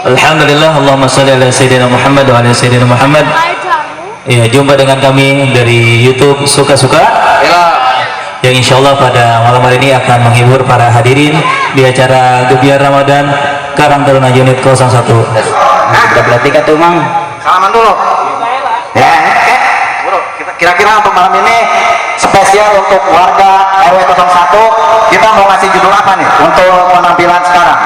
Alhamdulillah, Allahumma sholli ala Sayyidina Muhammad wa ala Sayyidina Muhammad. Ya, jumpa dengan kami dari YouTube Suka-Suka yang insya Allah pada malam hari ini akan menghibur para hadirin di acara Gebiar Ramadan Karang Taruna Unit 01. Udah berarti kan tuh Mang? Salaman dulu ya. Bro, kira-kira untuk malam ini spesial untuk warga RW 01, kita mau ngasih judul apa nih untuk penampilan sekarang?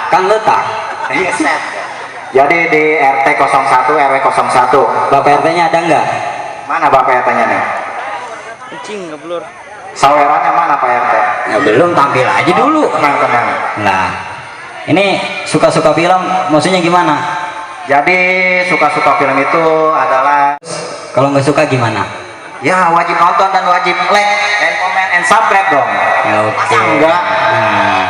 Kan letak jadi di RT 01 RW 01. Bapak RT nya ada nggak? Mana Bapak RT nya nih? Kucing ngeblur. Sawerannya mana Pak RT? Ya belum, tampil aja dulu. Tenang. Nah, ini suka-suka film maksudnya gimana? Jadi suka-suka film itu adalah, Kalau nggak suka gimana? ya wajib nonton dan wajib like and comment and subscribe dong. Ya, oke. Masa enggak? Nah,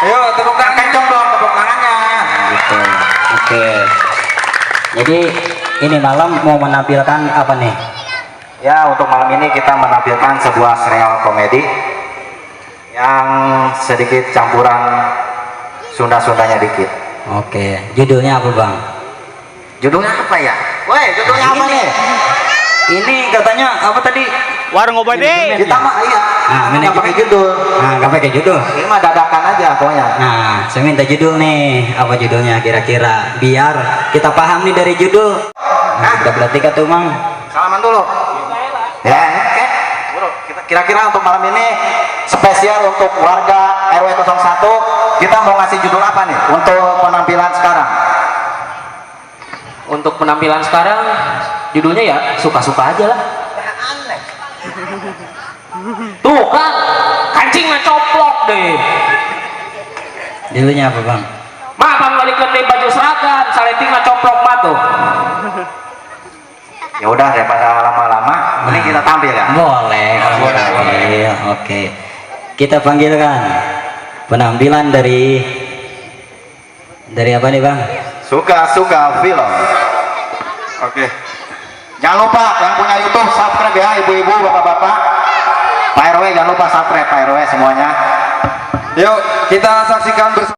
Ayo tepuk tangan kenceng dong, tepuk tangannya. gitu. Oke. Jadi ini malam mau menampilkan apa nih? Ya, untuk malam ini kita menampilkan sebuah serial komedi yang sedikit campuran Sunda-Sundanya dikit. Oke. Judulnya apa Bang? Judulnya apa ya? Woi, judulnya apa nih? Ini katanya apa tadi? Warung obade. Kita mah iya. Nah, Nggak pakai judul. Nah, nggak pakai judul. Ini mah dadakan aja pokoknya. Nah, saya minta judul nih. Apa judulnya kira-kira? Biar kita paham nih dari judul. Nah, udah berarti kan tuh Mang? Salaman dulu. Ya, oke. Bro, kira-kira untuk malam ini spesial untuk warga RW 01, kita mau ngasih judul apa nih untuk penampilan sekarang? Untuk penampilan sekarang judulnya ya suka-suka aja lah. Tuh kan kancingnya coplok deh. Judulnya apa Bang? Mah bang balikan deh baju seragam saletingnya coplok mah tuh. Ya udah, daripada lama-lama, mending kita tampil ya. Boleh, kalau Boleh, mau boleh. tampil. Oke. Kita panggilkan penampilan dari apa nih Bang? Suka-suka film. Oke. Jangan lupa yang punya YouTube subscribe ya, ibu-ibu, bapak-bapak. Pak RW jangan lupa subscribe, Pak RW semuanya. Yuk kita saksikan bersama.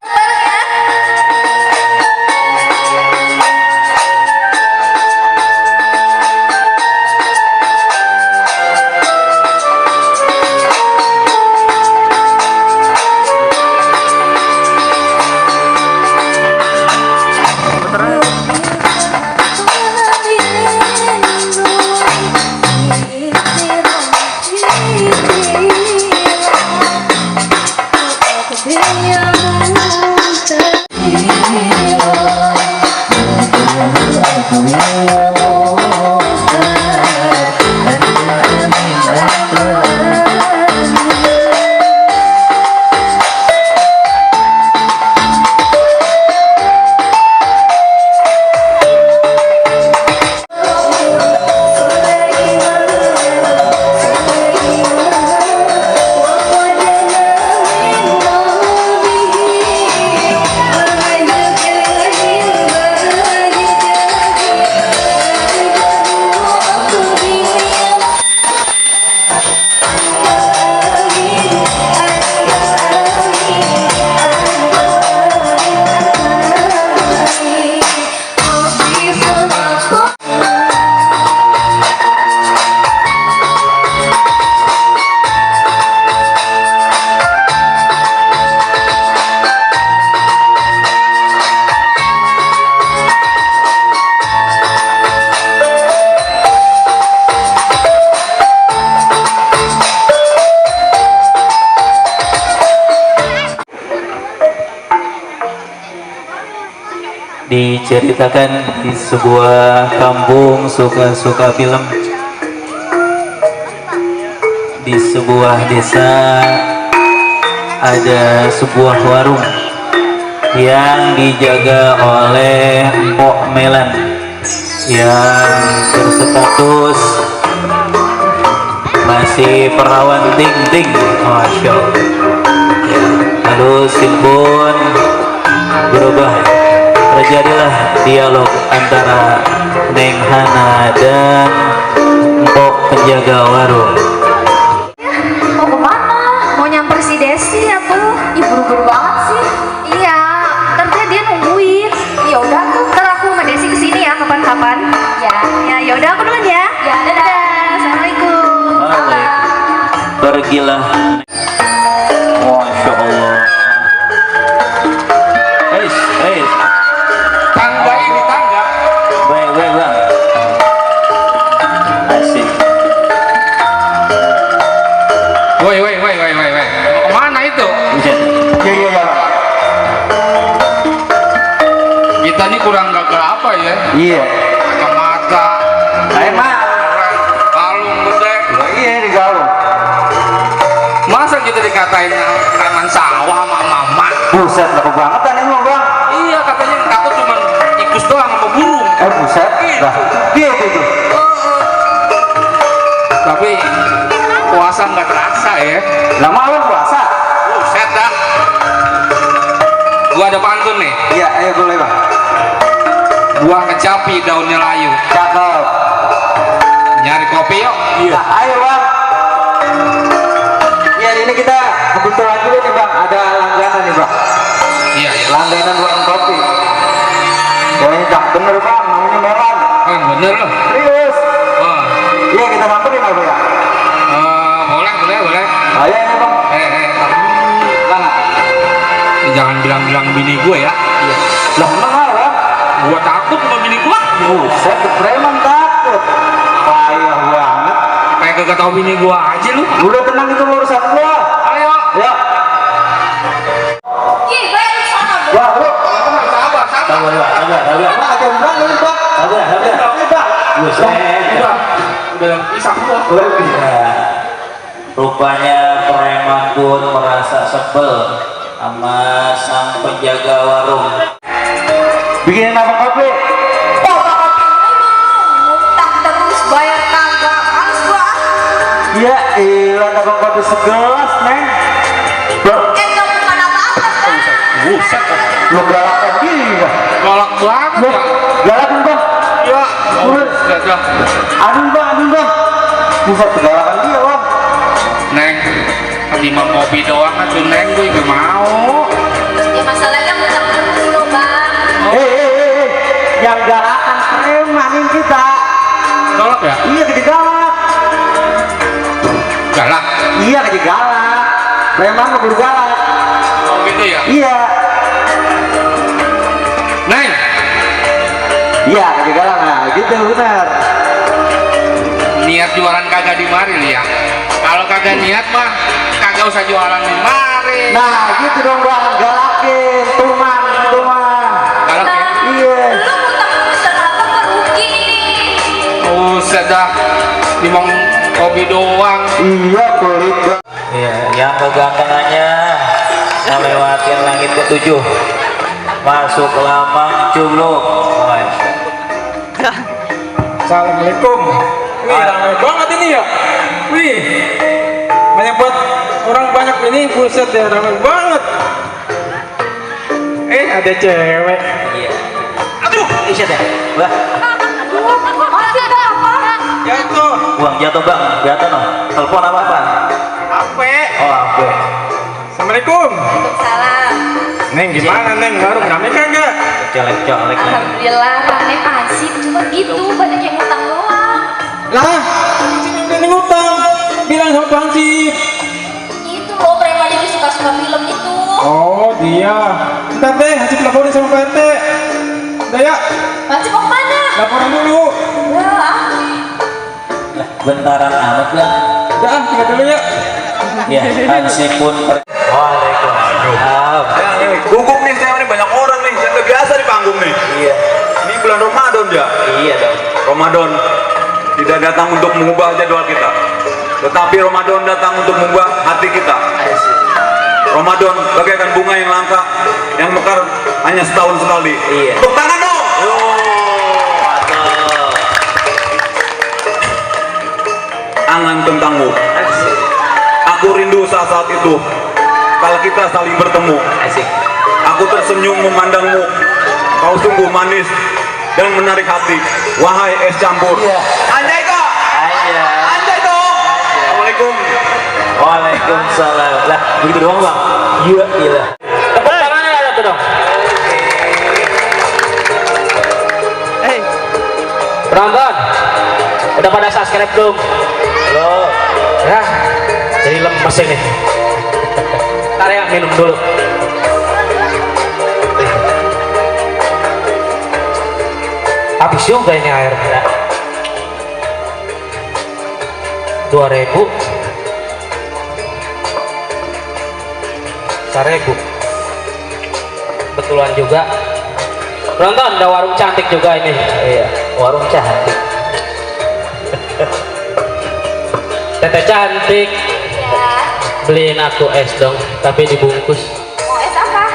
Diceritakan di sebuah kampung suka-suka film, di sebuah desa ada sebuah warung yang dijaga oleh Mpok Melan yang berstatus masih perawan ting-ting. Masya Allah. Ya, lalu Simpun berubah, terjadilah dialog antara Neng Hana dan Mpok penjaga warung. Mau kemana? Mau nyamper si Desi ya tuh. Ih buru-buru banget sih. Iya, ntar dia nungguin. Ya udah tuh, ntar aku sama Desi kesini ya kapan-kapan. Ya udah aku duluan ya. Ya dadah. Assalamualaikum. Pergilah. Masya Allah. Tangga ini tangga. Baik bang. Asik. Woi. Mau kemana itu? Iya. Kita ini kurang gagal apa ya? Iya. Kacamata, Emang. kalung gede. Iya di galuh. Masa kita dikatain preman sawah sama mama? Buset, laku banget kan emang bang. Iya katanya yang takut cuma tikus doang sama burung. Buset. Lah, gitu tuh. Tapi puasa nggak terasa ya. Lama lu puasa? Buset dah. Gua ada pantun nih. Iya, ayo boleh bang. Buah kecapi daunnya layu. Cakep. Nyari kopi yuk. Nah, ayo bang. Iya ini kita kebetulan juga nih bang, ada langganan nih bang. Iya. Langganan warung kopi. Kayaknya tak bener bang, namanya Melan. Bener loh. Serius. Oh. Iya kita samperin apa ya? Boleh. Ayo ini bang. Bang. Jangan bilang-bilang bini gue ya. Lah emang apa? Gua takut sama bini gua. Buset, preman takut. Payah banget. Kayak kagak tahu bini gua aja lu. Udah tenang itu urusan gua. Ayo. Ya. Ih, bayar di sana. Wah, bro. Sabar. Bang, ada bang ini bang. Ini bang. Udah pisah gua. Rupanya preman pun merasa sebel sama sang penjaga warung. Bikinin abang kopi. Ngutang terus bayar kagak. Males gua. Iya, iya, abang kopi segelas, neng. Bro, Enggak bukan apa-apa kan. Buset. lu galakan gini bang. Galak banget Lu ya. galakan bang. Ya. Udah. Aduh bang. Buset, galakan dia bang. Neng, ketimbang kopi doang atuh Neng gue gak mau. Ya masalahnya ngutang terus loh bang. Yang galakan premanin kita. Galak ya? Iya, jadi galak. Galak. Iya, jadi galak. Preman keburu galak. Oh gitu ya? Iya. Neng, Iya, jadi galak. Nah, gitu benar. niat jualan kagak di mari li ya. Kalau kagak niat mah kagak usah jualan di mari. Nah, gitu dong bang, galakin, tuman. Galak ya? Iya. Lu ngutang terus dan apa merugi nih. Buset dah. Dimong kopi doang. Iya, pelit bang. Ya, yang kegantengannya ngelewatin langit ketujuh, masuk lamang culuk. Assalamualaikum. Wih, ramai banget ini ya. Wih, banyak buat orang banyak ini, buset ya, ramai banget. Ada cewek. Iya. Aduh, isyat ya. Wah, Mati dah apa? Ya itu, uang jatuh bang, jatuh no. Telepon apa? apa? Oh, apa? Assalamualaikum. Salam. Neng, gimana Neng? Warung rame kagak? Colek-colek. Alhamdulillah rame asik. Cuma gitu banyak yang ngutang doang. Lah, sini udah ngutang. Bilang sama Bang Sip. Itu loh preman yang suka-suka film itu. Oh, dia. Ntar deh, Hasib laporin sama Pak RT. Udah ya, Masih mau kemana? laporan dulu. Wah, Lah, bentaran amat lah. Udah, tinggal dulu ya. Ya, Hansi pun. Waalaikumsalam. Gugup nih saya nih, banyak orang nih yang nggak biasa di panggung nih. Iya. Ini bulan Ramadan ya. Iya dong. Ramadan tidak datang untuk mengubah jadwal kita, tetapi Ramadan datang untuk mengubah hati kita. Ramadan bagaikan bunga yang langka yang mekar hanya setahun sekali. Iya. Tepuk tangan dong. Mantap. Angan tentangmu. Aku rindu saat-saat itu kala kita saling bertemu. Asik. Aku tersenyum memandangmu. Kau sungguh manis dan menarik hati. Wahai es campur. Anjay kok. Aja. Anjay dong. Assalamualaikum. Waalaikumsalam. Lah, begitu doang bang? Iya, iya. Tepuk tangannya ada tuh dong. Penonton, udah pada subscribe belum? Belum. Ya, jadi lemes ini. Ntar ya, minum dulu. Habis juga ini air. 2.000. 1.000. Betulan juga. Penonton, ada warung cantik juga ini. Iya, warung cantik. Teteh cantik, Ya. beliin aku es dong, tapi dibungkus. Mau es apa?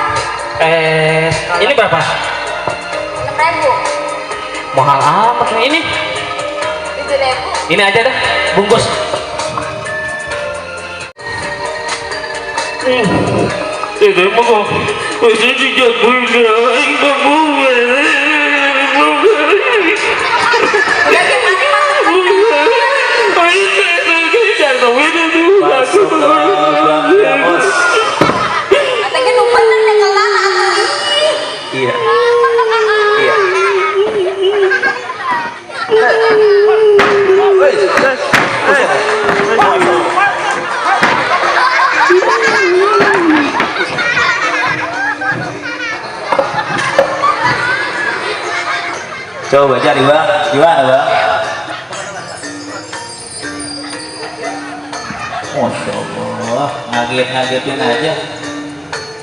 Ini berapa? 6.000. Mahal amat nih ini. 7.000. Ini aja dah, bungkus. Itu mau itu juga punya Katanya lupa nang nekalan aku. Iya. Coba cari bang, gimana bang? Masya Allah, ngaget-ngagetin aja.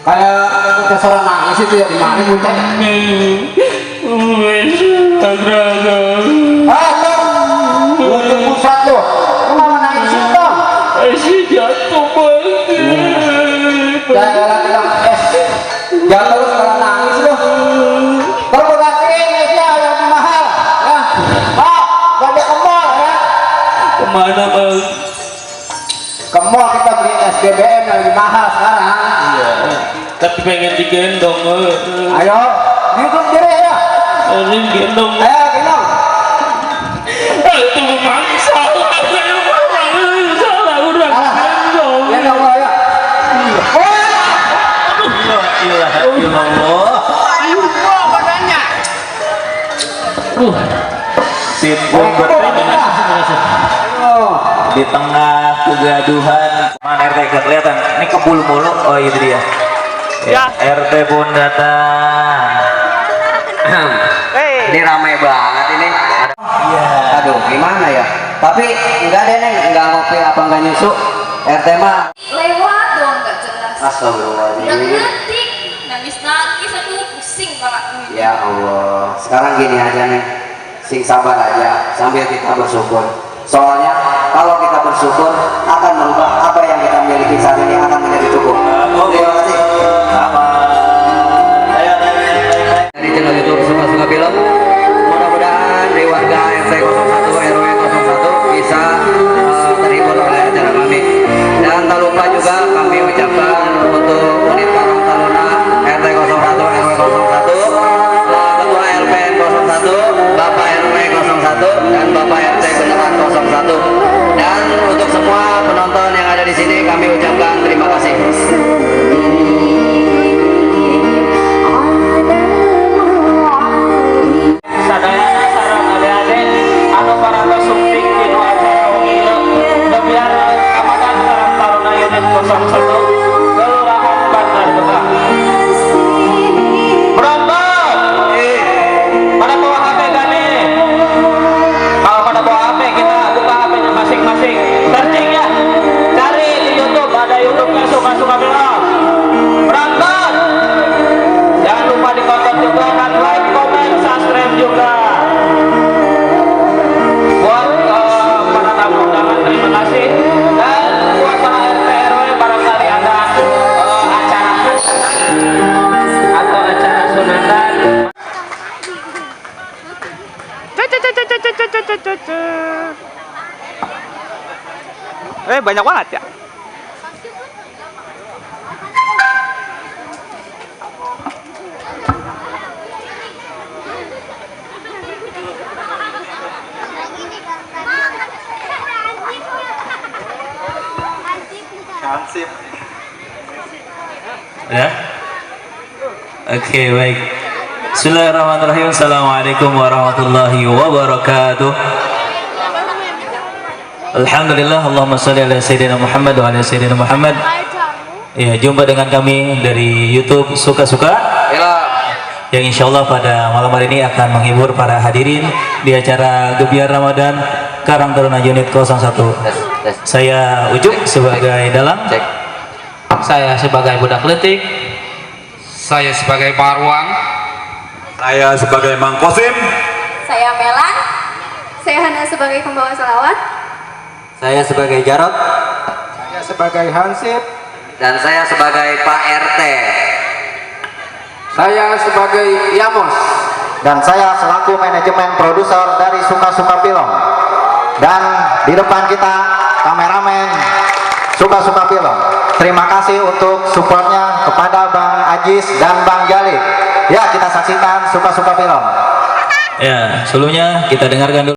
Kayak ada suara nangis itu ya di mana muncul? Untuk pusat tuh, kenapa nangis itu? jatuh banget. Jangan bilang jangan terus kalau nangis tuh. Kalau berarti esnya yang lebih mahal, ya. Pak, gak ke mall ya. Kemana bang? Ke mall kita beli SBBM yang lebih mahal sekarang. Iya. Tapi pengen digendong. Ayo, hidup diri ya. Ini gendong. Ayo, gendong. Itu memang salah. Salah udah gendong. Gendong lo ya. Ya Allah. Simpul di tengah kegaduhan. Mana RT gak kelihatan? Ini kebul mulu. Oh itu dia. Ya. RT pun datang. Ini ramai banget ini. Iya. Aduh, gimana ya? Tapi enggak deh neng, enggak ngopi apa enggak nyusu. RT mah. Lewat dong, gak jelas. Udah Astagfirullahaladzim. ngantik, nangis-nangis aku pusing kepala. Ya Allah. Sekarang gini aja nih, sing sabar aja sambil kita bersyukur. Soalnya kalau kita bersyukur akan merubah apa yang kita miliki saat ini akan menjadi cukup. Terima kasih. Dari channel YouTube Suka-Suka Film. Mudah-mudahan dari warga RT 01 RW 01 bisa terhibur oleh acara kami. Dan tak lupa juga kami ucapkan untuk unit Karang Taruna RT 01 RW 01, Ketua LPN 01, Bapak RW 01 dan Bapak RT Beneran 01. Dan untuk semua penonton yang ada di sini kami ucapkan terima kasih. Sadayana sareng adik-adik anu parangtos sumping dina acara wengilo biar Ramadan Karang Taruna unit 01 Kelurahan Bantar Gebang. Penonton, pada bawa HP kan nih? Kalau pada bawa HP kita buka HP-nya masing-masing. Searching ya, cari di YouTube, ada YouTube-nya Suka-Suka Film. Penonton, jangan lupa ditonton juga dan like, komen, subscribe juga. Buat para tamu undangan terima kasih, dan buat para RT RW barangkali ada acara atau acara sunatan. Banyak banget ya. Hansip. Ya. Oke, baik. Bismillahirrahmanirrahim. Assalamualaikum warahmatullahi wabarakatuh. Alhamdulillah, Allahumma sholli ala sayyidina Muhammad wa ala sayyidina Muhammad. Ya, jumpa dengan kami dari YouTube Suka-Suka. Yang insya Allah pada malam hari ini akan menghibur para hadirin di acara Gebiar Ramadan Karang Taruna Unit 01. Saya Ucup sebagai Dalang. Saya sebagai budak letik. Saya sebagai Parwan. Saya sebagai Mang Kosim. Saya Melan. Saya Hana sebagai pembawa selawat. Saya sebagai Jarot. Saya sebagai Hansip. Dan saya sebagai Pak RT. Saya sebagai Yamos. Dan saya selaku manajemen produser dari Suka-Suka Film. Dan di depan kita kameramen Suka-Suka Film. Terima kasih untuk supportnya kepada Bang Ajis dan Bang Jalid. Ya, kita saksikan Suka-Suka Film. Ya, sebelumnya kita dengarkan dulu.